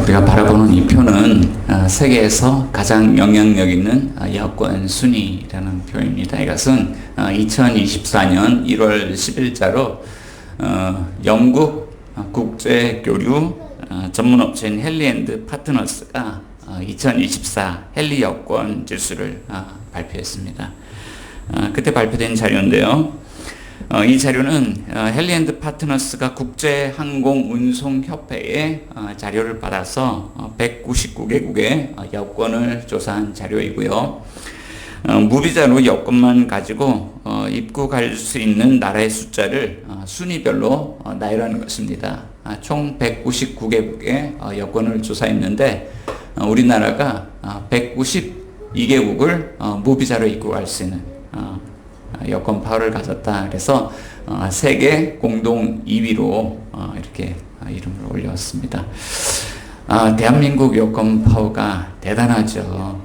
우리가 바라보는 이 표는 세계에서 가장 영향력 있는 여권 순위라는 표입니다. 이것은 2024년 1월 10일자로 영국 국제교류 전문업체인 헨리 & 파트너스가 2024 헨리 여권 지수를 발표했습니다. 그때 발표된 자료인데요. 이 자료는 헨리 & 파트너스가 국제항공운송협회의 자료를 받아서 199개국의 여권을 조사한 자료이고요. 무비자로 여권만 가지고 입국할 수 있는 나라의 숫자를 순위별로 나열하는 것입니다. 총 199개국의 여권을 조사했는데 우리나라가 192개국을 무비자로 입국할 수 있는 여권 파워를 가졌다. 그래서 세계 공동 2위로 이렇게 이름을 올렸습니다. 대한민국 여권 파워가 대단하죠.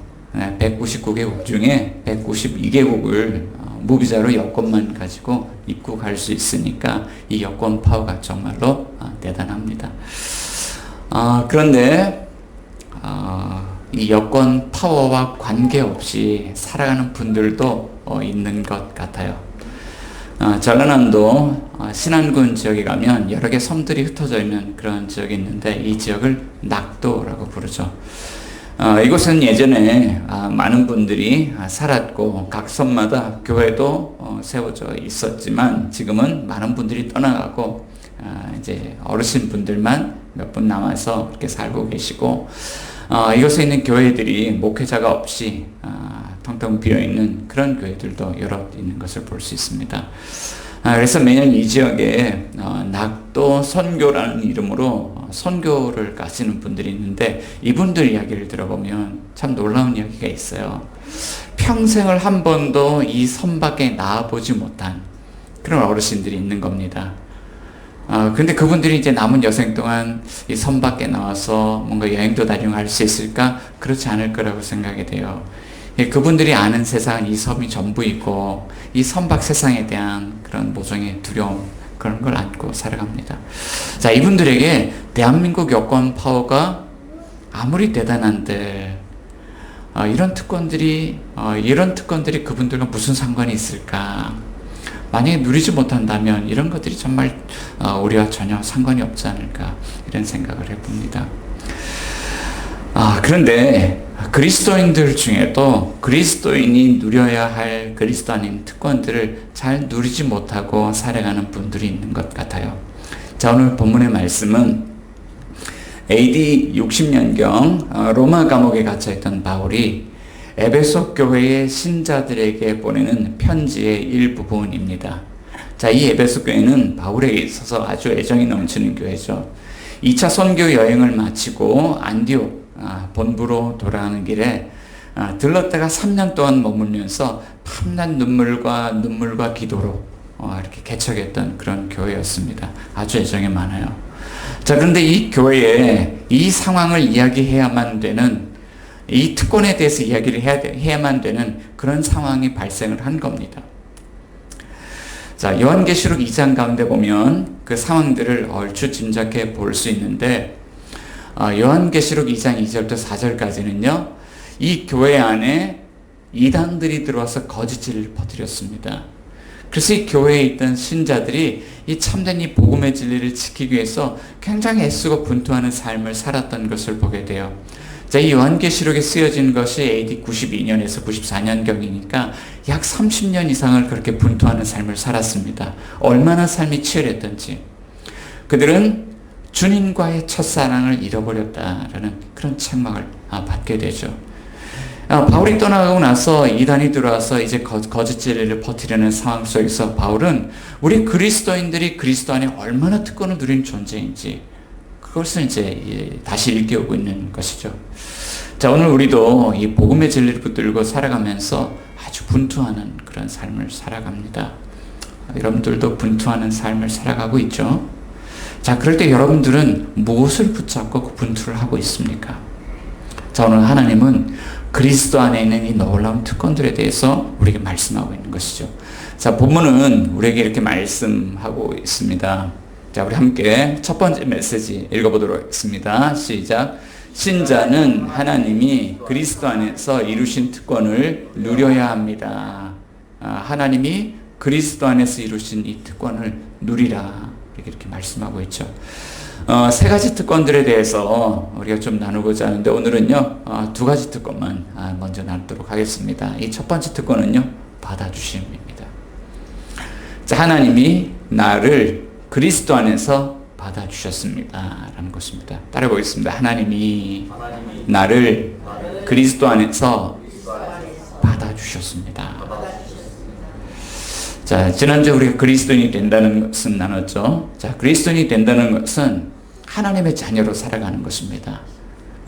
199개국 중에 192개국을 무비자로 여권만 가지고 입국할 수 있으니까 이 여권 파워가 정말로 대단합니다. 그런데 이 여권 파워와 관계없이 살아가는 분들도 있는 것 같아요. 전라남도 신안군 지역에 가면 여러 개 섬들이 흩어져 있는 그런 지역이 있는데 이 지역을 낙도라고 부르죠. 이곳은 예전에 많은 분들이 살았고 각 섬마다 교회도 세워져 있었지만 지금은 많은 분들이 떠나가고 이제 어르신 분들만 몇 분 남아서 그렇게 살고 계시고 이곳에 있는 교회들이 목회자가 없이 텅텅 비어있는 그런 교회들도 여러 있는 것을 볼 수 있습니다. 그래서 매년 이 지역에 낙도 선교라는 이름으로 선교를 가시는 분들이 있는데 이분들 이야기를 들어보면 참 놀라운 이야기가 있어요. 평생을 한 번도 이 섬 밖에 나와보지 못한 그런 어르신들이 있는 겁니다. 근데 그분들이 이제 남은 여생 동안 이 섬 밖에 나와서 뭔가 여행도 다니고 할 수 있을까? 그렇지 않을 거라고 생각이 돼요. 그분들이 아는 세상은 이 섬이 전부이고 이 섬밖 세상에 대한 그런 모종의 두려움 그런 걸 안고 살아갑니다. 자, 이분들에게 대한민국 여권 파워가 아무리 대단한데 이런 특권들이 그분들과 무슨 상관이 있을까? 만약에 누리지 못한다면 이런 것들이 정말 우리와 전혀 상관이 없지 않을까 이런 생각을 해봅니다. 그런데 그리스도인들 중에도 그리스도인이 누려야 할 그리스도 아닌 특권들을 잘 누리지 못하고 살아가는 분들이 있는 것 같아요. 자, 오늘 본문의 말씀은 AD 60년경 로마 감옥에 갇혀있던 바울이 에베소 교회의 신자들에게 보내는 편지의 일부분입니다. 자, 이 에베소 교회는 바울에게 있어서 아주 애정이 넘치는 교회죠. 2차 선교 여행을 마치고 안디옥 본부로 돌아가는 길에 들렀다가 3년 동안 머물면서 밤낮 눈물과 기도로 이렇게 개척했던 그런 교회였습니다. 아주 애정이 많아요. 자, 그런데 이 교회에 이 상황을 이야기해야만 되는 이 특권에 대해서 이야기를 해야만 되는 그런 상황이 발생을 한 겁니다. 자, 요한계시록 2장 가운데 보면 그 상황들을 얼추 짐작해 볼 수 있는데 요한계시록 2장 2절부터 4절까지는요. 이 교회 안에 이단들이 들어와서 거짓 진리를 퍼뜨렸습니다. 그래서 이 교회에 있던 신자들이 이 참된 이 복음의 진리를 지키기 위해서 굉장히 애쓰고 분투하는 삶을 살았던 것을 보게 돼요. 자, 이 요한계시록에 쓰여진 것이 AD 92년에서 94년경이니까 약 30년 이상을 그렇게 분투하는 삶을 살았습니다. 얼마나 삶이 치열했던지. 그들은 주님과의 첫사랑을 잃어버렸다라는 그런 책망을 받게 되죠. 바울이 떠나가고 나서 이단이 들어와서 이제 거짓 진리를 퍼뜨리는 상황 속에서 바울은 우리 그리스도인들이 그리스도 안에 얼마나 특권을 누린 존재인지 그것을 이제 다시 일깨우고 있는 것이죠. 자, 오늘 우리도 이 복음의 진리를 붙들고 살아가면서 아주 분투하는 그런 삶을 살아갑니다. 여러분들도 분투하는 삶을 살아가고 있죠. 자, 그럴 때 여러분들은 무엇을 붙잡고 그 분투를 하고 있습니까? 자, 오늘 하나님은 그리스도 안에 있는 이 놀라운 특권들에 대해서 우리에게 말씀하고 있는 것이죠. 자, 본문은 우리에게 이렇게 말씀하고 있습니다. 자, 자, 우리 함께 첫 번째 메시지 읽어보도록 하겠습니다. 시작. 신자는 하나님이 그리스도 안에서 이루신 특권을 누려야 합니다. 하나님이 그리스도 안에서 이루신 이 특권을 누리라. 이렇게 말씀하고 있죠. 세 가지 특권들에 대해서 우리가 좀 나누고자 하는데 오늘은요, 두 가지 특권만 먼저 나누도록 하겠습니다. 이 첫 번째 특권은요, 받아주심입니다. 자, 하나님이 나를 그리스도 안에서 받아주셨습니다. 라는 것입니다. 따라 보겠습니다. 하나님이 나를 그리스도 안에서 받아주셨습니다. 자, 지난주에 우리가 그리스도인이 된다는 것은 나눴죠. 자, 그리스도인이 된다는 것은 하나님의 자녀로 살아가는 것입니다.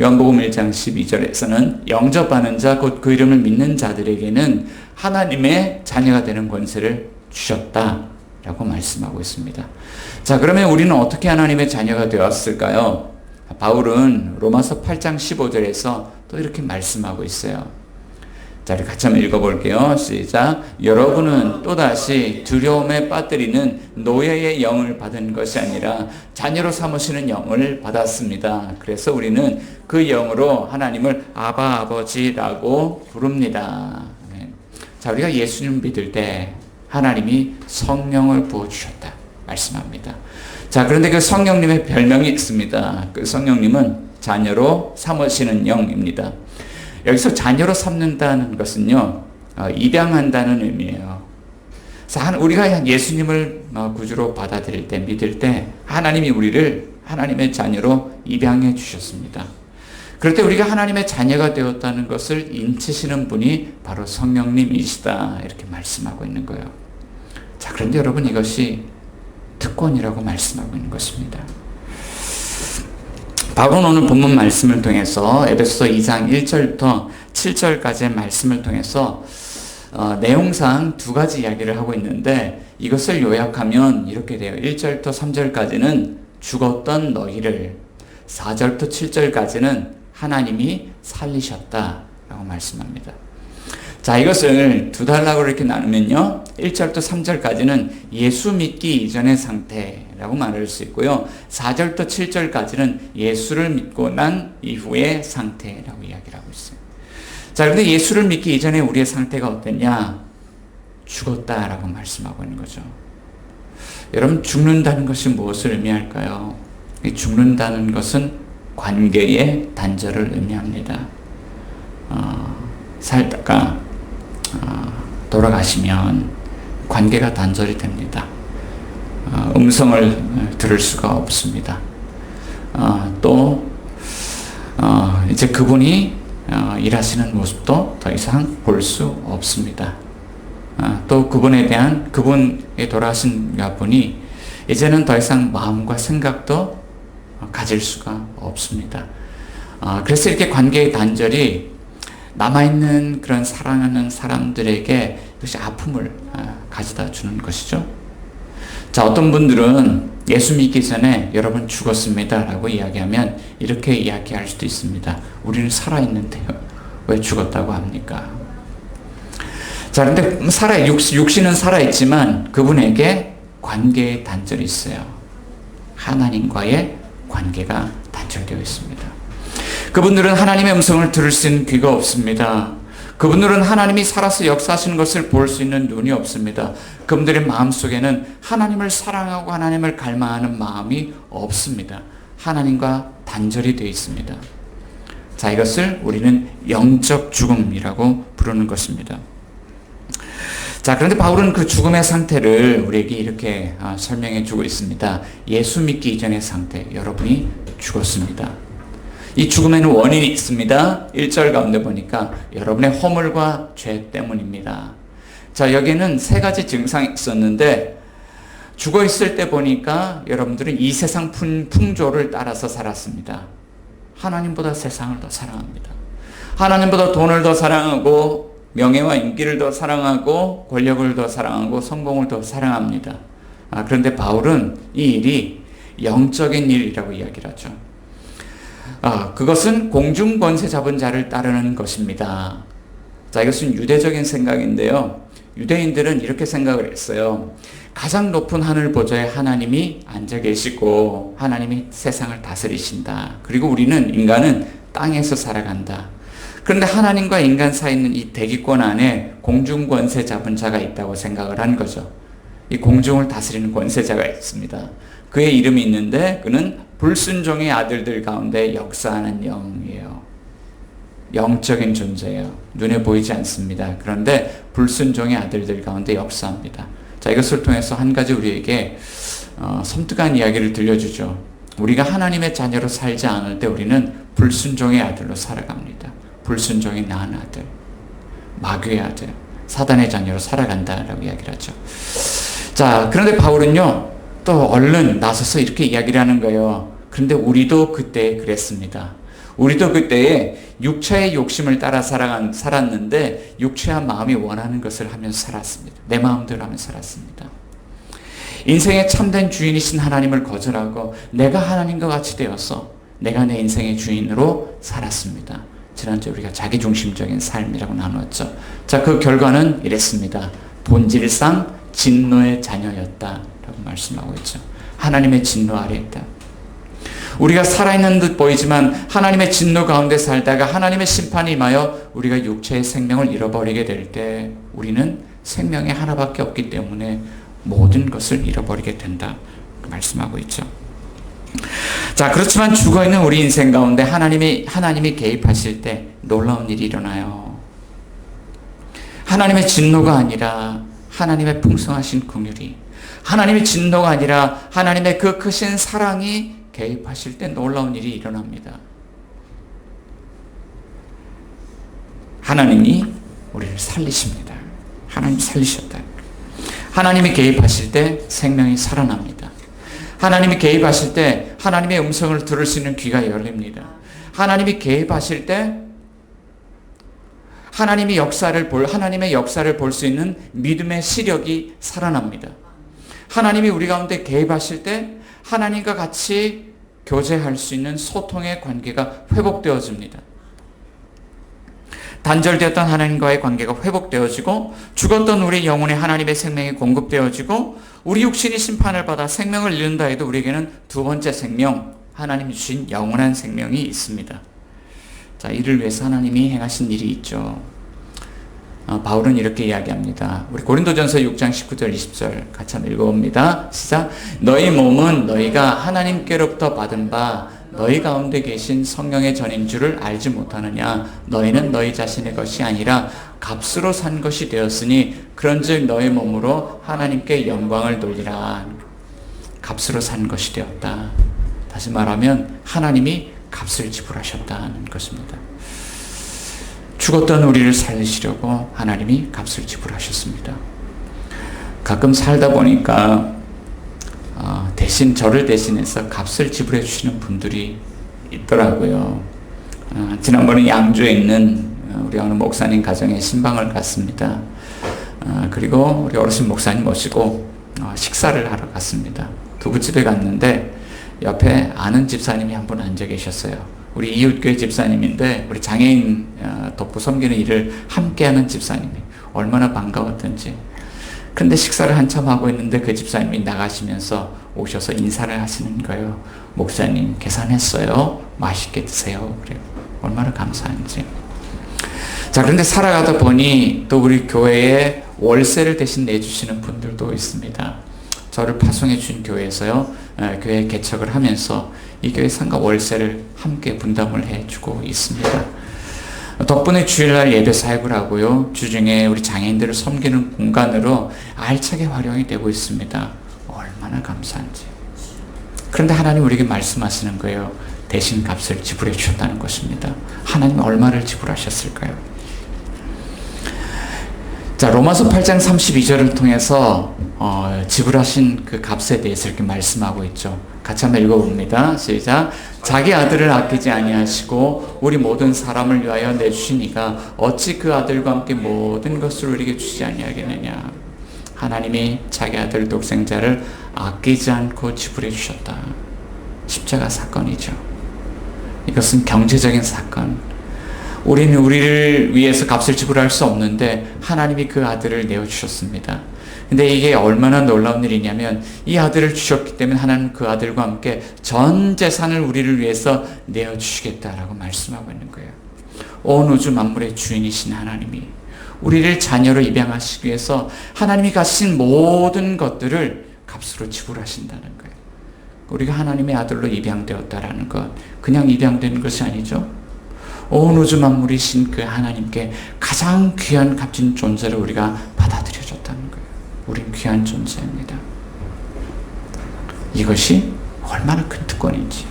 요한복음 1장 12절에서는 영접하는 자, 곧 그 이름을 믿는 자들에게는 하나님의 자녀가 되는 권세를 주셨다라고 말씀하고 있습니다. 자, 그러면 우리는 어떻게 하나님의 자녀가 되었을까요? 바울은 로마서 8장 15절에서 또 이렇게 말씀하고 있어요. 자, 우리 같이 한번 읽어볼게요. 시작. 여러분은 또다시 두려움에 빠뜨리는 노예의 영을 받은 것이 아니라 자녀로 삼으시는 영을 받았습니다. 그래서 우리는 그 영으로 하나님을 아바 아버지라고 부릅니다. 자, 우리가 예수님 믿을 때 하나님이 성령을 부어주셨다 말씀합니다. 자, 그런데 그 성령님의 별명이 있습니다. 그 성령님은 자녀로 삼으시는 영입니다. 여기서 자녀로 삼는다는 것은요, 입양한다는 의미예요. 우리가 예수님을 구주로 받아들일 때, 믿을 때 하나님이 우리를 하나님의 자녀로 입양해 주셨습니다. 그럴 때 우리가 하나님의 자녀가 되었다는 것을 인치시는 분이 바로 성령님이시다 이렇게 말씀하고 있는 거예요. 자, 그런데 여러분, 이것이 특권이라고 말씀하고 있는 것입니다. 바울은 오늘 본문 말씀을 통해서 에베소서 2장 1절부터 7절까지의 말씀을 통해서 내용상 두 가지 이야기를 하고 있는데 이것을 요약하면 이렇게 돼요. 1절부터 3절까지는 죽었던 너희를, 4절부터 7절까지는 하나님이 살리셨다라고 말씀합니다. 자, 이것을 두 단락으로 이렇게 나누면요, 1절부터 3절까지는 예수 믿기 이전의 상태라고 말할 수 있고요, 4절부터 7절까지는 예수를 믿고 난 이후의 상태라고 이야기를 하고 있어요. 자, 그런데 예수를 믿기 이전에 우리의 상태가 어땠냐? 죽었다라고 말씀하고 있는 거죠. 여러분, 죽는다는 것이 무엇을 의미할까요? 죽는다는 것은 관계의 단절을 의미합니다. 살다가 돌아가시면 관계가 단절이 됩니다. 음성을 들을 수가 없습니다. 또 이제 그분이 일하시는 모습도 더 이상 볼 수 없습니다. 또 그분에 대한, 그분이 돌아가신 분이 이제는 더 이상 마음과 생각도 가질 수가 없습니다. 그래서 이렇게 관계의 단절이 남아있는 그런 사랑하는 사람들에게 이것이 아픔을 가져다 주는 것이죠. 자, 어떤 분들은 예수 믿기 전에 여러분 죽었습니다 라고 이야기하면 이렇게 이야기할 수도 있습니다. 우리는 살아있는데요, 왜 죽었다고 합니까? 자, 그런데 육신은 살아있지만 그분에게 관계의 단절이 있어요. 하나님과의 관계가 단절되어 있습니다. 그분들은 하나님의 음성을 들을 수 있는 귀가 없습니다. 그분들은 하나님이 살아서 역사하시는 것을 볼 수 있는 눈이 없습니다. 그분들의 마음속에는 하나님을 사랑하고 하나님을 갈망하는 마음이 없습니다. 하나님과 단절이 되어 있습니다. 자, 이것을 우리는 영적 죽음이라고 부르는 것입니다. 자, 그런데 바울은 그 죽음의 상태를 우리에게 이렇게 설명해 주고 있습니다. 예수 믿기 이전의 상태, 여러분이 죽었습니다. 이 죽음에는 원인이 있습니다. 1절 가운데 보니까 여러분의 허물과 죄 때문입니다. 자, 여기는 세 가지 증상이 있었는데 죽어 있을 때 보니까 여러분들은 이 세상 풍조를 따라서 살았습니다. 하나님보다 세상을 더 사랑합니다. 하나님보다 돈을 더 사랑하고 명예와 인기를 더 사랑하고 권력을 더 사랑하고 성공을 더 사랑합니다. 그런데 바울은 이 일이 영적인 일이라고 이야기를 하죠. 그것은 공중권세 잡은 자를 따르는 것입니다. 자, 이것은 유대적인 생각인데요. 유대인들은 이렇게 생각을 했어요. 가장 높은 하늘 보좌에 하나님이 앉아 계시고 하나님이 세상을 다스리신다. 그리고 우리는 인간은 땅에서 살아간다. 그런데 하나님과 인간 사이에 있는 이 대기권 안에 공중 권세 잡은 자가 있다고 생각을 한 거죠. 이 공중을 다스리는 권세자가 있습니다. 그의 이름이 있는데 그는 불순종의 아들들 가운데 역사하는 영이에요. 영적인 존재예요. 눈에 보이지 않습니다. 그런데 불순종의 아들들 가운데 역사합니다. 자, 이것을 통해서 한 가지 우리에게 섬뜩한 이야기를 들려주죠. 우리가 하나님의 자녀로 살지 않을 때 우리는 불순종의 아들로 살아갑니다. 불순종이 낳은 아들, 마귀의 아들, 사단의 자녀로 살아간다라고 이야기를 하죠. 자, 그런데 바울은요, 또 얼른 나서서 이렇게 이야기를 하는 거예요. 그런데 우리도 그때 그랬습니다. 우리도 그때에 육체의 욕심을 따라 살았는데 육체와 마음이 원하는 것을 하면서 살았습니다. 내 마음대로 하면서 살았습니다. 인생의 참된 주인이신 하나님을 거절하고 내가 하나님과 같이 되어서 내가 내 인생의 주인으로 살았습니다. 지난주에 우리가 자기중심적인 삶이라고 나눴죠. 자, 그 결과는 이랬습니다. 본질상 진노의 자녀였다라고 말씀하고 있죠. 하나님의 진노 아래 있다. 우리가 살아있는 듯 보이지만 하나님의 진노 가운데 살다가 하나님의 심판이 임하여 우리가 육체의 생명을 잃어버리게 될 때 우리는 생명이 하나밖에 없기 때문에 모든 것을 잃어버리게 된다 말씀하고 있죠. 자, 그렇지만 죽어있는 우리 인생 가운데 하나님이 개입하실 때 놀라운 일이 일어나요. 하나님의 진노가 아니라 하나님의 풍성하신 긍휼이, 하나님의 진노가 아니라 하나님의 그 크신 사랑이 개입하실 때 놀라운 일이 일어납니다. 하나님이 우리를 살리십니다. 하나님 살리셨다. 하나님이 개입하실 때 생명이 살아납니다. 하나님이 개입하실 때 하나님의 음성을 들을 수 있는 귀가 열립니다. 하나님이 개입하실 때 하나님의 역사를 볼 수 있는 믿음의 시력이 살아납니다. 하나님이 우리 가운데 개입하실 때 하나님과 같이 교제할 수 있는 소통의 관계가 회복되어집니다. 단절되었던 하나님과의 관계가 회복되어지고 죽었던 우리 영혼에 하나님의 생명이 공급되어지고 우리 육신이 심판을 받아 생명을 잃는다 해도 우리에게는 두 번째 생명, 하나님이 주신 영원한 생명이 있습니다. 자, 이를 위해서 하나님이 행하신 일이 있죠. 바울은 이렇게 이야기합니다. 우리 고린도전서 6장 19절 20절 같이 한번 읽어봅니다. 시작. 너희 몸은 너희가 하나님께로부터 받은 바 너희 가운데 계신 성령의 전인 줄을 알지 못하느냐. 너희는 너희 자신의 것이 아니라 값으로 산 것이 되었으니 그런즉 너희 몸으로 하나님께 영광을 돌리라. 값으로 산 것이 되었다. 다시 말하면 하나님이 값을 지불하셨다는 것입니다. 죽었던 우리를 살리시려고 하나님이 값을 지불하셨습니다. 가끔 살다 보니까 저를 대신해서 값을 지불해 주시는 분들이 있더라고요. 지난번에 양주에 있는 우리 어느 목사님 가정에 신방을 갔습니다. 그리고 우리 어르신 목사님 모시고 식사를 하러 갔습니다. 두부집에 갔는데 옆에 아는 집사님이 한 분 앉아 계셨어요. 우리 이웃교회 집사님인데 우리 장애인 돕고 섬기는 일을 함께하는 집사님이 얼마나 반가웠던지. 근데 식사를 한참 하고 있는데 그 집사님이 나가시면서 오셔서 인사를 하시는 거예요. 목사님 계산했어요. 맛있게 드세요. 그래요. 얼마나 감사한지. 자, 그런데 살아가다 보니 또 우리 교회에 월세를 대신 내주시는 분들도 있습니다. 저를 파송해 주신 교회에서요, 교회 개척을 하면서 이 교회 상가 월세를 함께 분담을 해주고 있습니다. 덕분에 주일날 예배 사역을 하고요, 주중에 우리 장애인들을 섬기는 공간으로 알차게 활용이 되고 있습니다. 얼마나 감사한지. 그런데 하나님 우리에게 말씀하시는 거예요. 대신 값을 지불해 주셨다는 것입니다. 하나님 얼마를 지불하셨을까요? 자, 로마서 8장 32절을 통해서 지불하신 그 값에 대해서 이렇게 말씀하고 있죠. 같이 한번 읽어봅니다. 시작. 자기 아들을 아끼지 아니하시고 우리 모든 사람을 위하여 내주시니가 어찌 그 아들과 함께 모든 것을 우리에게 주시지 아니하겠느냐. 하나님이 자기 아들 독생자를 아끼지 않고 지불해 주셨다. 십자가 사건이죠. 이것은 경제적인 사건. 우리는 우리를 위해서 값을 지불할 수 없는데 하나님이 그 아들을 내어주셨습니다. 근데 이게 얼마나 놀라운 일이냐면 이 아들을 주셨기 때문에 하나님은 그 아들과 함께 전 재산을 우리를 위해서 내어주시겠다라고 말씀하고 있는 거예요. 온 우주 만물의 주인이신 하나님이 우리를 자녀로 입양하시기 위해서 하나님이 가신 모든 것들을 값으로 지불하신다는 거예요. 우리가 하나님의 아들로 입양되었다라는 것, 그냥 입양되는 것이 아니죠. 온 우주 만물이신 그 하나님께 가장 귀한 값진 존재를 우리가 받아들여졌다는 거예요. 우린 귀한 존재입니다. 이것이 얼마나 큰 특권인지.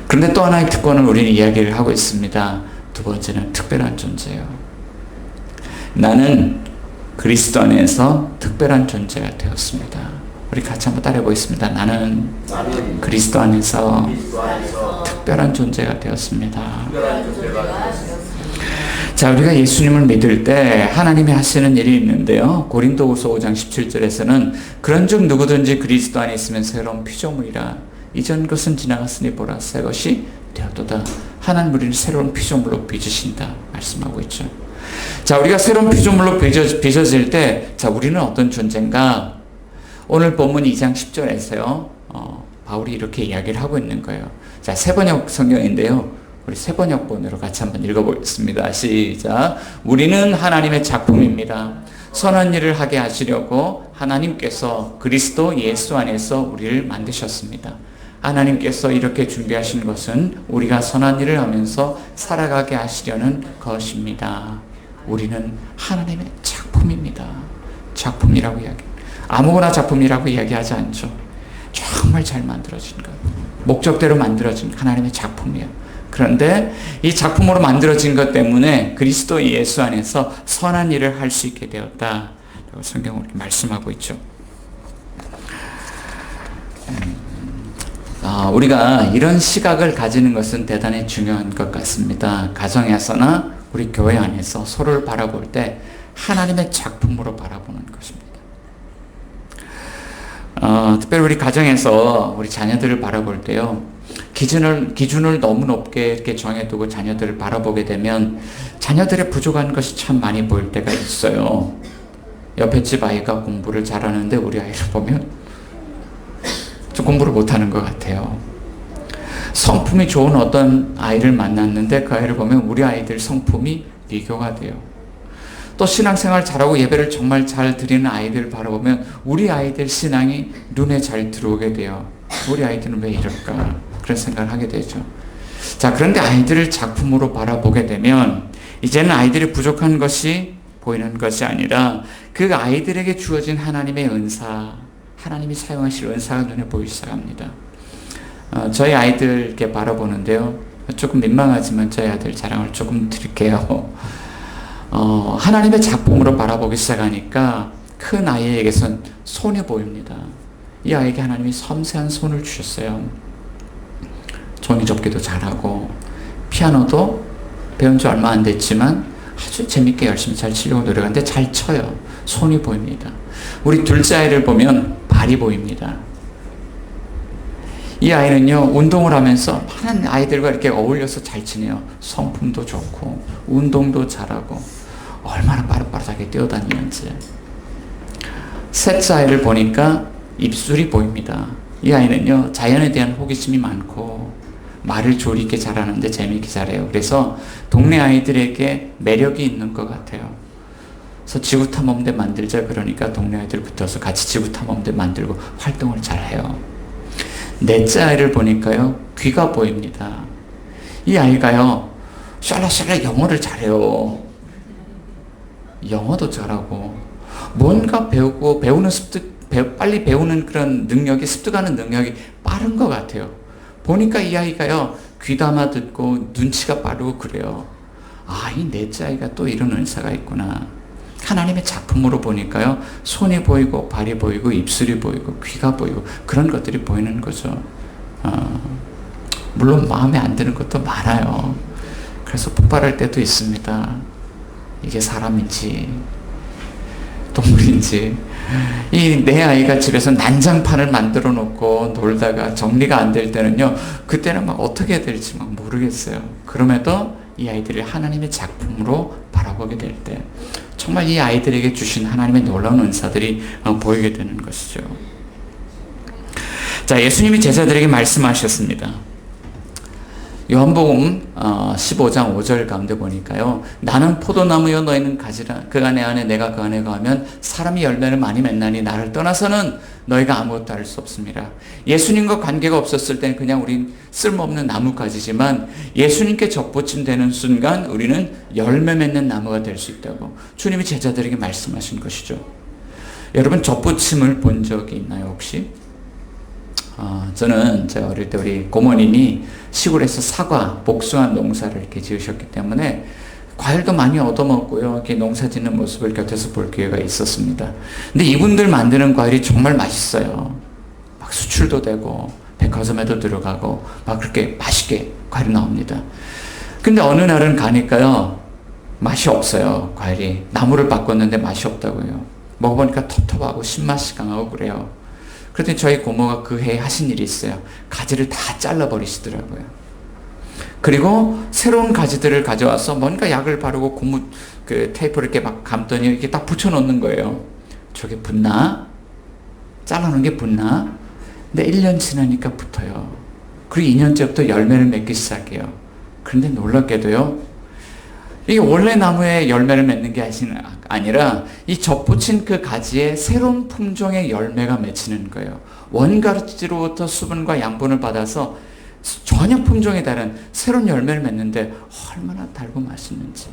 그런데 또 하나의 특권을 우리는 이야기를 하고 있습니다. 두 번째는 특별한 존재예요. 나는 그리스도 안에서 특별한 존재가 되었습니다. 우리 같이 한번 따라해 보겠습니다. 나는 그리스도 안에서 특별한 존재가 되었습니다. 자, 우리가 예수님을 믿을 때 하나님이 하시는 일이 있는데요. 고린도후서 5장 17절에서는 그런즉 누구든지 그리스도 안에 있으면 새로운 피조물이라 이전 것은 지나갔으니 보라 새 것이 되었도다. 하나님 우리를 새로운 피조물로 빚으신다 말씀하고 있죠. 자, 우리가 새로운 피조물로 빚어질 때, 자, 우리는 어떤 존재인가? 오늘 본문 2장 10절에서요, 바울이 이렇게 이야기를 하고 있는 거예요. 자, 세번역 성경인데요. 우리 세번역본으로 같이 한번 읽어보겠습니다. 시작. 우리는 하나님의 작품입니다. 선한 일을 하게 하시려고 하나님께서 그리스도 예수 안에서 우리를 만드셨습니다. 하나님께서 이렇게 준비하신 것은 우리가 선한 일을 하면서 살아가게 하시려는 것입니다. 우리는 하나님의 작품입니다. 작품이라고 이야기합니다. 아무거나 작품이라고 이야기하지 않죠. 정말 잘 만들어진 것, 목적대로 만들어진 하나님의 작품이에요. 그런데 이 작품으로 만들어진 것 때문에 그리스도 예수 안에서 선한 일을 할 수 있게 되었다. 성경은 말씀하고 있죠. 우리가 이런 시각을 가지는 것은 대단히 중요한 것 같습니다. 가정에서나 우리 교회 안에서 서로를 바라볼 때 하나님의 작품으로 바라보는 것입니다. 특별히 우리 가정에서 우리 자녀들을 바라볼 때요, 기준을 너무 높게 이렇게 정해두고 자녀들을 바라보게 되면 자녀들의 부족한 것이 참 많이 보일 때가 있어요. 옆에 집 아이가 공부를 잘하는데 우리 아이를 보면 좀 공부를 못하는 것 같아요. 성품이 좋은 어떤 아이를 만났는데 그 아이를 보면 우리 아이들 성품이 비교가 돼요. 또 신앙생활 잘하고 예배를 정말 잘 드리는 아이들 바라보면 우리 아이들 신앙이 눈에 잘 들어오게 돼요. 우리 아이들은 왜 이럴까? 그런 생각을 하게 되죠. 자, 그런데 아이들을 작품으로 바라보게 되면 이제는 아이들이 부족한 것이 보이는 것이 아니라 그 아이들에게 주어진 하나님의 은사, 하나님이 사용하실 은사가 눈에 보이기 시작합니다. 저희 아이들 이렇게 바라보는데요, 조금 민망하지만 저희 아들 자랑을 조금 드릴게요. 하나님의 작품으로 바라보기 시작하니까 큰 아이에게선 손이 보입니다. 이 아이에게 하나님이 섬세한 손을 주셨어요. 종이접기도 잘하고 피아노도 배운 지 얼마 안 됐지만 아주 재밌게 열심히 잘 치려고 노력하는데 잘 쳐요. 손이 보입니다. 우리 둘째 아이를 보면 발이 보입니다. 이 아이는요, 운동을 하면서 많은 아이들과 이렇게 어울려서 잘 치네요. 성품도 좋고 운동도 잘하고 얼마나 빠릿빠릿하게 뛰어다니는지. 셋째 아이를 보니까 입술이 보입니다. 이 아이는요, 자연에 대한 호기심이 많고 말을 조리 있게 잘하는데 재미있게 잘해요. 그래서 동네 아이들에게 매력이 있는 것 같아요. 그래서 지구탐험대 만들자 그러니까 동네 아이들 붙어서 같이 지구탐험대 만들고 활동을 잘해요. 넷째 아이를 보니까요, 귀가 보입니다. 이 아이가요, 샬라샬라 영어를 잘해요. 영어도 잘하고 뭔가 배우고 배우는 빨리 배우는 그런 능력이, 습득하는 능력이 빠른 것 같아요. 보니까 이 아이가요, 귀담아 듣고 눈치가 빠르고 그래요. 이 넷째 아이가 또 이런 은사가 있구나. 하나님의 작품으로 보니까요, 손이 보이고 발이 보이고 입술이 보이고 귀가 보이고 그런 것들이 보이는 거죠. 물론 마음에 안 드는 것도 많아요. 그래서 폭발할 때도 있습니다. 이게 사람인지 동물인지. 이 내 아이가 집에서 난장판을 만들어 놓고 놀다가 정리가 안 될 때는요, 그때는 막 어떻게 해야 될지 막 모르겠어요. 그럼에도 이 아이들을 하나님의 작품으로 바라보게 될 때 정말 이 아이들에게 주신 하나님의 놀라운 은사들이 보이게 되는 것이죠. 자, 예수님이 제자들에게 말씀하셨습니다. 요한복음 15장 5절 가운데 보니까요. 나는 포도나무여 너희는 가지라. 그 안에 내가 그 안에 거하면 사람이 열매를 많이 맺나니 나를 떠나서는 너희가 아무것도 할 수 없습니다. 예수님과 관계가 없었을 때는 그냥 우린 쓸모없는 나뭇가지지만 예수님께 접붙임되는 순간 우리는 열매 맺는 나무가 될 수 있다고 주님이 제자들에게 말씀하신 것이죠. 여러분 접붙임을 본 적이 있나요 혹시? 저는 제가 어릴 때 우리 고모님이 시골에서 사과, 복숭아 농사를 이렇게 지으셨기 때문에 과일도 많이 얻어먹고요. 이렇게 농사 짓는 모습을 곁에서 볼 기회가 있었습니다. 근데 이분들 만드는 과일이 정말 맛있어요. 막 수출도 되고 백화점에도 들어가고 막 그렇게 맛있게 과일이 나옵니다. 근데 어느 날은 가니까요. 맛이 없어요. 과일이. 나무를 바꿨는데 맛이 없다고요. 먹어보니까 텁텁하고 신맛이 강하고 그래요. 그랬더니 저희 고모가 그 해에 하신 일이 있어요. 가지를 다 잘라버리시더라고요. 그리고 새로운 가지들을 가져와서 뭔가 약을 바르고 고무 테이프를 이렇게 막 감더니 이렇게 딱 붙여놓는 거예요. 저게 붙나? 잘라놓은 게 붙나? 근데 1년 지나니까 붙어요. 그리고 2년째부터 열매를 맺기 시작해요. 그런데 놀랍게도요. 이게 원래 나무에 열매를 맺는 게 아니라 이 접붙인 그 가지에 새로운 품종의 열매가 맺히는 거예요. 원가지로부터 수분과 양분을 받아서 전혀 품종에 다른 새로운 열매를 맺는데 얼마나 달고 맛있는지.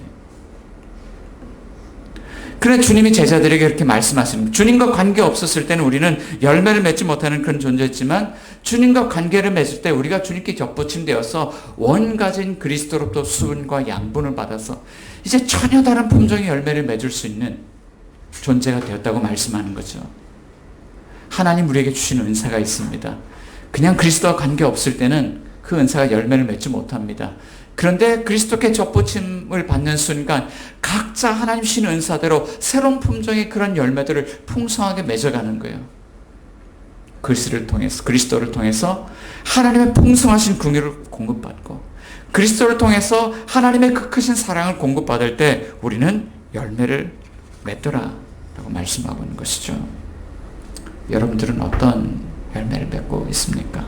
그래 주님이 제자들에게 이렇게 말씀하십니다. 주님과 관계 없었을 때는 우리는 열매를 맺지 못하는 그런 존재였지만 주님과 관계를 맺을 때 우리가 주님께 접붙임되어서 원가진 그리스도로부터 수분과 양분을 받아서 이제 전혀 다른 품종의 열매를 맺을 수 있는 존재가 되었다고 말씀하는 거죠. 하나님 우리에게 주신 은사가 있습니다. 그냥 그리스도와 관계 없을 때는 그 은사가 열매를 맺지 못합니다. 그런데 그리스도께 접붙임을 받는 순간 각자 하나님 주신 은사대로 새로운 품종의 그런 열매들을 풍성하게 맺어가는 거예요. 그리스도를 통해서 하나님의 풍성하신 긍휼을 공급받고 그리스도를 통해서 하나님의 그 크신 사랑을 공급받을 때 우리는 열매를 맺더라 라고 말씀하고 있는 것이죠. 여러분들은 어떤 열매를 맺고 있습니까?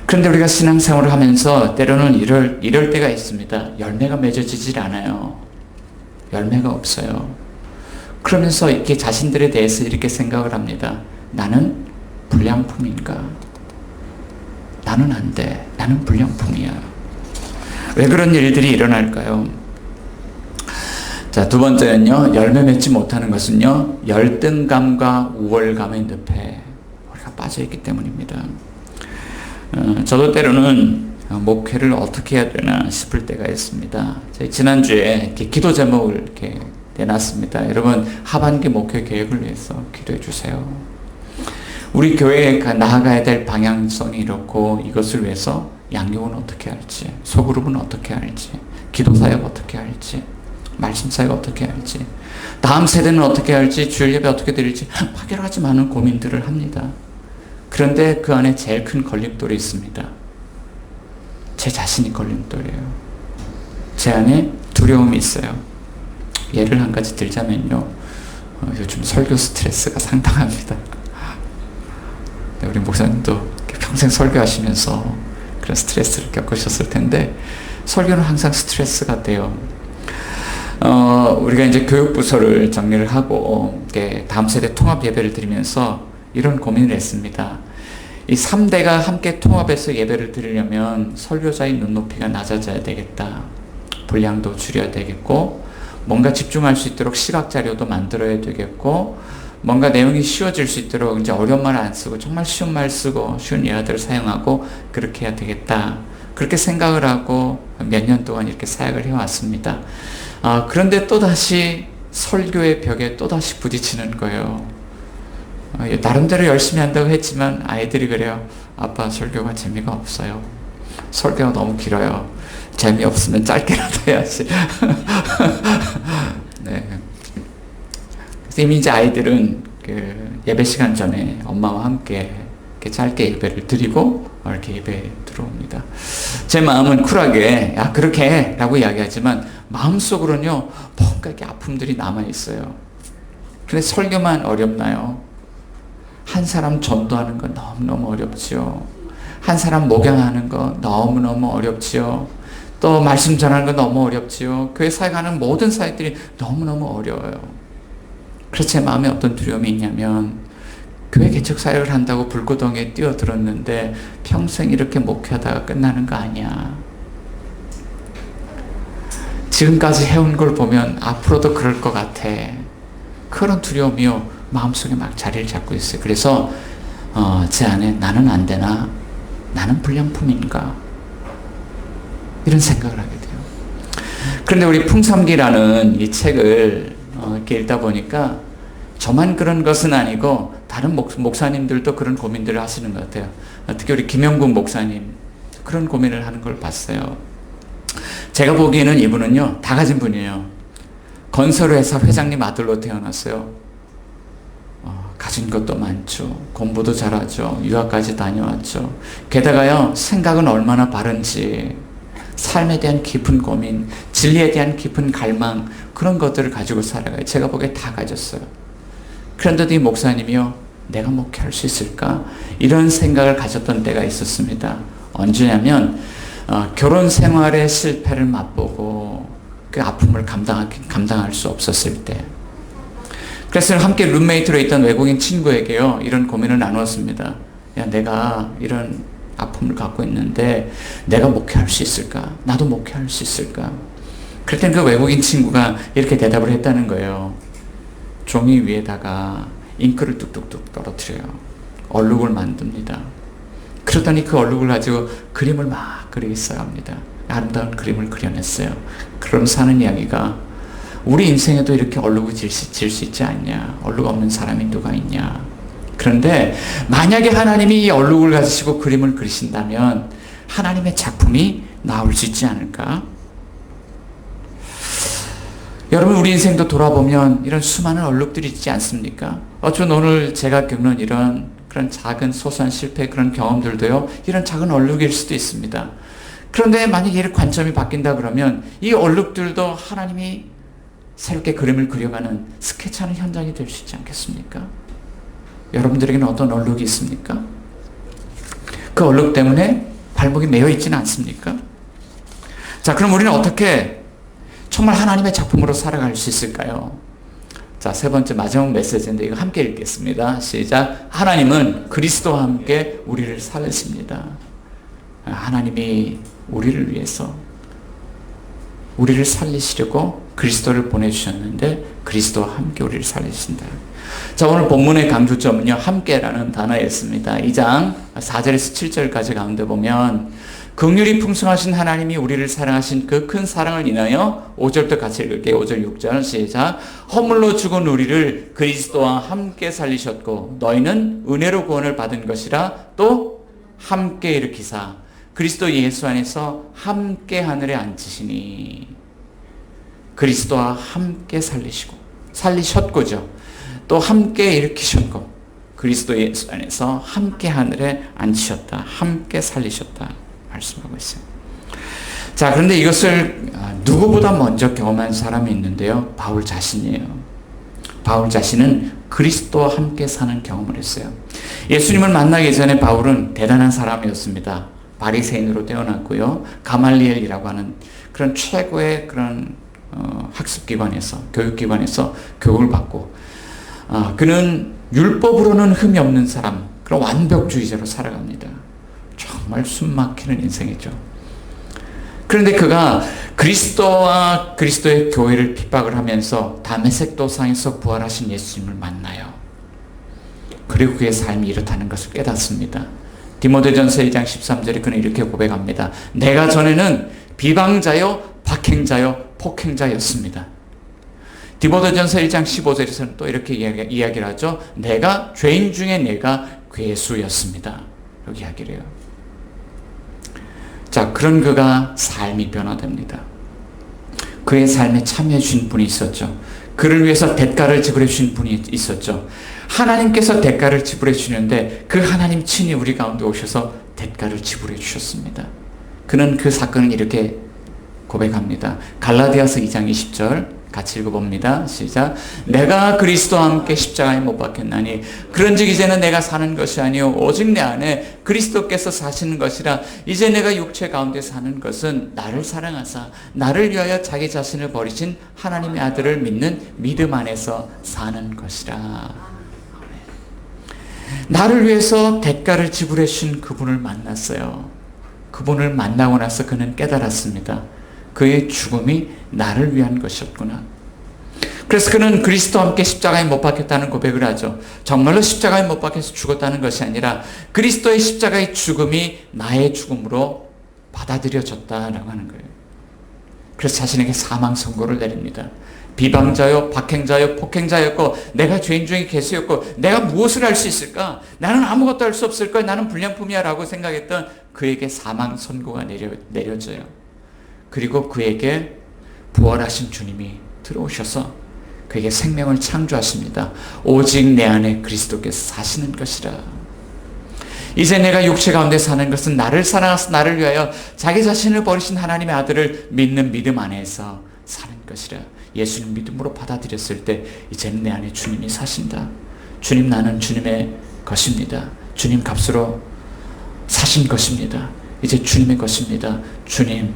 그런데 우리가 신앙생활을 하면서 때로는 이럴 때가 있습니다. 열매가 맺어지질 않아요. 열매가 없어요. 그러면서 이렇게 자신들에 대해서 이렇게 생각을 합니다. 나는 불량품인가? 나는 안 돼. 나는 불량품이야. 왜 그런 일들이 일어날까요? 자, 두 번째는요. 열매 맺지 못하는 것은요. 열등감과 우월감의 늪에 우리가 빠져있기 때문입니다. 저도 때로는 목회를 어떻게 해야 되나 싶을 때가 있습니다. 지난주에 기도 제목을 이렇게 내놨습니다. 여러분 하반기 목회 계획을 위해서 기도해 주세요. 우리 교회에 나아가야 될 방향성이 이렇고 이것을 위해서 양육은 어떻게 할지, 소그룹은 어떻게 할지, 기도사역 어떻게 할지, 말씀사역 어떻게 할지, 다음 세대는 어떻게 할지, 주일 예배 어떻게 드릴지 막 여러 가지 많은 고민들을 합니다. 그런데 그 안에 제일 큰 걸림돌이 있습니다. 제 자신이 걸림돌이에요. 제 안에 두려움이 있어요. 예를 한 가지 들자면요. 요즘 설교 스트레스가 상당합니다. 우리 목사님도 평생 설교하시면서 그런 스트레스를 겪으셨을 텐데 설교는 항상 스트레스가 돼요. 우리가 이제 교육부서를 정리를 하고 다음 세대 통합 예배를 드리면서 이런 고민을 했습니다. 이 3대가 함께 통합해서 예배를 드리려면 설교자의 눈높이가 낮아져야 되겠다. 분량도 줄여야 되겠고 뭔가 집중할 수 있도록 시각자료도 만들어야 되겠고 뭔가 내용이 쉬워질 수 있도록 이제 어려운 말 안 쓰고 정말 쉬운 말 쓰고 쉬운 예화들을 사용하고 그렇게 해야 되겠다. 그렇게 생각을 하고 몇 년 동안 이렇게 사역을 해왔습니다. 그런데 또다시 설교의 벽에 또다시 부딪히는 거예요. 나름대로 열심히 한다고 했지만 아이들이 그래요. 아빠 설교가 재미가 없어요. 설교가 너무 길어요. 재미없으면 짧게라도 해야지. 네. 그래서 이미 이제 아이들은 그 예배 시간 전에 엄마와 함께 이렇게 짧게 예배를 드리고 이렇게 예배 들어옵니다. 제 마음은 쿨하게 야 그렇게 해 라고 이야기하지만 마음속으로는요 뭔가 이렇게 아픔들이 남아있어요. 근데 설교만 어렵나요? 한 사람 전도하는 건 너무너무 어렵지요. 한 사람 목양하는 거 너무너무 어렵지요. 또 말씀 전하는 건 너무 어렵지요. 교회 사역하는 모든 사역들이 너무너무 어려워요. 그래서 제 마음에 어떤 두려움이 있냐면 교회 개척 사역을 한다고 불구덩이에 뛰어들었는데 평생 이렇게 목회하다가 끝나는 거 아니야. 지금까지 해온 걸 보면 앞으로도 그럴 것 같아. 그런 두려움이요 마음속에 막 자리를 잡고 있어요. 그래서 제 안에 나는 안 되나? 나는 불량품인가? 이런 생각을 하게 돼요. 그런데 우리 풍삼기라는 이 책을 이렇게 읽다 보니까 저만 그런 것은 아니고 다른 목사님들도 그런 고민들을 하시는 것 같아요. 특히 우리 김영국 목사님 그런 고민을 하는 걸 봤어요. 제가 보기에는 이분은요 다 가진 분이에요. 건설회사 회장님 아들로 태어났어요. 가진 것도 많죠. 공부도 잘하죠. 유학까지 다녀왔죠. 게다가요 생각은 얼마나 바른지 삶에 대한 깊은 고민, 진리에 대한 깊은 갈망 그런 것들을 가지고 살아가요. 제가 보기에 다 가졌어요. 그런데도 이 목사님이요 내가 목회할 수 있을까? 이런 생각을 가졌던 때가 있었습니다. 언제냐면 결혼 생활의 실패를 맛보고 그 아픔을 감당할 수 없었을 때. 그래서 함께 룸메이트로 있던 외국인 친구에게요 이런 고민을 나누었습니다. 야 내가 이런 아픔을 갖고 있는데 내가 목회할 수 있을까? 나도 목회할 수 있을까? 그랬더니 그 외국인 친구가 이렇게 대답을 했다는 거예요. 종이 위에다가 잉크를 뚝뚝뚝 떨어뜨려요. 얼룩을 만듭니다. 그러더니 그 얼룩을 가지고 그림을 막 그리기 시작합니다. 아름다운 그림을 그려냈어요. 그러면서 하는 이야기가 우리 인생에도 이렇게 얼룩을 질 수 있지 않냐? 얼룩 없는 사람이 누가 있냐? 그런데 만약에 하나님이 이 얼룩을 가지시고 그림을 그리신다면 하나님의 작품이 나올 수 있지 않을까? 여러분 우리 인생도 돌아보면 이런 수많은 얼룩들이 있지 않습니까? 어쩌면 오늘 제가 겪는 이런 그런 작은 소소한 실패 그런 경험들도요 이런 작은 얼룩일 수도 있습니다. 그런데 만약에 이 관점이 바뀐다 그러면 이 얼룩들도 하나님이 새롭게 그림을 그려가는 스케치하는 현장이 될 수 있지 않겠습니까? 여러분들에게는 어떤 얼룩이 있습니까? 그 얼룩 때문에 발목이 메어 있지는 않습니까? 자, 그럼 우리는 어떻게 정말 하나님의 작품으로 살아갈 수 있을까요? 자, 세 번째 마지막 메시지인데 이거 함께 읽겠습니다. 시작. 하나님은 그리스도와 함께 우리를 살리십니다. 하나님이 우리를 위해서 우리를 살리시려고 그리스도를 보내주셨는데 그리스도와 함께 우리를 살리신다. 자, 오늘 본문의 강조점은요 함께라는 단어였습니다. 2장 4절에서 7절까지 가운데 보면 긍휼이 풍성하신 하나님이 우리를 사랑하신 그 큰 사랑을 인하여 5절부터 같이 읽을게요. 5절 6절 시작. 허물로 죽은 우리를 그리스도와 함께 살리셨고 너희는 은혜로 구원을 받은 것이라 또 함께 일으키사 그리스도 예수 안에서 함께 하늘에 앉히시니. 그리스도와 함께 살리셨고죠. 또 함께 일으키셨고 그리스도 예수 안에서 함께 하늘에 앉히셨다. 함께 살리셨다. 말씀하고 있어요. 자, 그런데 이것을 누구보다 먼저 경험한 사람이 있는데요. 바울 자신이에요. 바울 자신은 그리스도와 함께 사는 경험을 했어요. 예수님을 만나기 전에 바울은 대단한 사람이었습니다. 바리새인으로 태어났고요. 가말리엘이라고 하는 그런 최고의 그런 학습기관에서 교육기관에서 교육을 받고 그는 율법으로는 흠이 없는 사람, 그런 완벽주의자로 살아갑니다. 정말 숨막히는 인생이죠. 그런데 그가 그리스도와 그리스도의 교회를 핍박을 하면서 다메섹 도상에서 부활하신 예수님을 만나요. 그리고 그의 삶이 이렇다는 것을 깨닫습니다. 디모데전서 2장 13절에 그는 이렇게 고백합니다. 내가 전에는 비방자요 박행자요 폭행자였습니다. 디모데전서 1장 15절에서는 또 이렇게 이야기를 하죠. 내가 죄인 중에 내가 괴수였습니다. 이렇게 이야기를 해요. 자, 그런 그가 삶이 변화됩니다. 그의 삶에 참여해 주신 분이 있었죠. 그를 위해서 대가를 지불해 주신 분이 있었죠. 하나님께서 대가를 지불해 주시는데 그 하나님 친히 우리 가운데 오셔서 대가를 지불해 주셨습니다. 그는 그 사건을 이렇게 고백합니다. 갈라디아서 2장 20절 같이 읽어봅니다. 시작. 내가 그리스도와 함께 십자가에 못 박혔나니 그런즉 이제는 내가 사는 것이 아니요 오직 내 안에 그리스도께서 사시는 것이라. 이제 내가 육체 가운데 사는 것은 나를 사랑하사 나를 위하여 자기 자신을 버리신 하나님의 아들을 믿는 믿음 안에서 사는 것이라. 나를 위해서 대가를 지불해 주신 그분을 만났어요. 그분을 만나고 나서 그는 깨달았습니다. 그의 죽음이 나를 위한 것이었구나. 그래서 그는 그리스도와 함께 십자가에 못 박혔다는 고백을 하죠. 정말로 십자가에 못 박혀서 죽었다는 것이 아니라 그리스도의 십자가의 죽음이 나의 죽음으로 받아들여졌다라고 하는 거예요. 그래서 자신에게 사망 선고를 내립니다. 비방자요, 박행자요, 폭행자였고 내가 죄인 중에 괴수였고 내가 무엇을 할 수 있을까? 나는 아무것도 할 수 없을 거야. 나는 불량품이야 라고 생각했던 그에게 사망 선고가 내려져요. 그리고 그에게 부활하신 주님이 들어오셔서 그에게 생명을 창조하십니다. 오직 내 안에 그리스도께서 사시는 것이라. 이제 내가 육체 가운데 사는 것은 나를 사랑하사 나를 위하여 자기 자신을 버리신 하나님의 아들을 믿는 믿음 안에서 사는 것이라. 예수님 믿음으로 받아들였을 때 이제는 내 안에 주님이 사신다. 주님, 나는 주님의 것입니다. 주님 값으로 사신 것입니다. 이제 주님의 것입니다. 주님,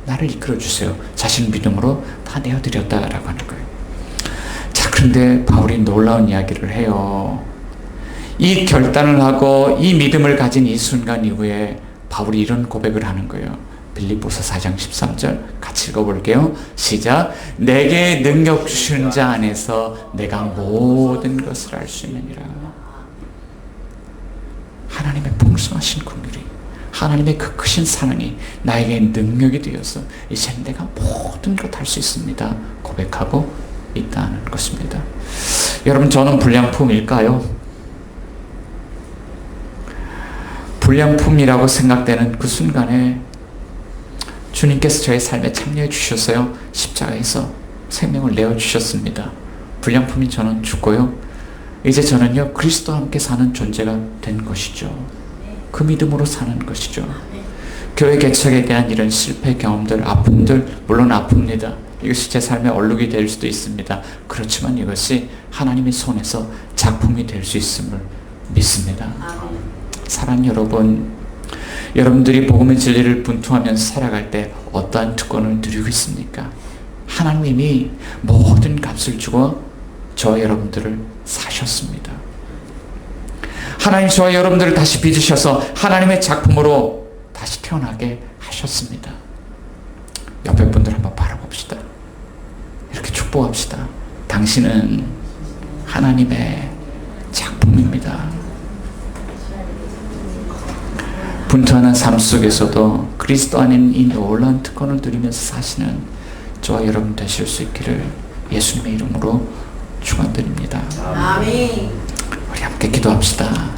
나를 이끌어 주세요. 자신 믿음으로 다 내어드렸다라고 하는 거예요. 자, 그런데 바울이 놀라운 이야기를 해요. 이 결단을 하고 이 믿음을 가진 이 순간 이후에 바울이 이런 고백을 하는 거예요. 빌립보서 4장 13절 같이 읽어볼게요. 시작. 내게 능력 주시는 자 안에서 내가 모든 것을 알 수 있느니라. 하나님의 풍성하신 긍휼이, 하나님의 그 크신 사랑이 나에게 능력이 되어서 이제 내가 모든 것 할 수 있습니다. 고백하고 있다는 것입니다. 여러분, 저는 불량품일까요? 불량품이라고 생각되는 그 순간에 주님께서 저의 삶에 참여해 주셨어요. 십자가에서 생명을 내어주셨습니다. 불량품인 저는 죽고요. 이제 저는요, 그리스도와 함께 사는 존재가 된 것이죠. 그 믿음으로 사는 것이죠. 교회 개척에 대한 이런 실패 경험들, 아픔들, 물론 아픕니다. 이것이 제 삶의 얼룩이 될 수도 있습니다. 그렇지만 이것이 하나님의 손에서 작품이 될 수 있음을 믿습니다. 사랑하는 여러분, 여러분들이 복음의 진리를 분투하면서 살아갈 때 어떠한 특권을 누리고 있습니까? 하나님이 모든 값을 주고 저와 여러분들을 사셨습니다. 하나님 저와 여러분들을 다시 빚으셔서 하나님의 작품으로 다시 태어나게 하셨습니다. 옆에 분들 한번 바라봅시다. 이렇게 축복합시다. 당신은 하나님의 작품입니다. 분투하는 삶 속에서도 그리스도 안에 이 놀라운 특권을 누리면서 사시는 저와 여러분 되실 수 있기를 예수님의 이름으로 축원드립니다. 아멘. 우리 함께 기도합시다.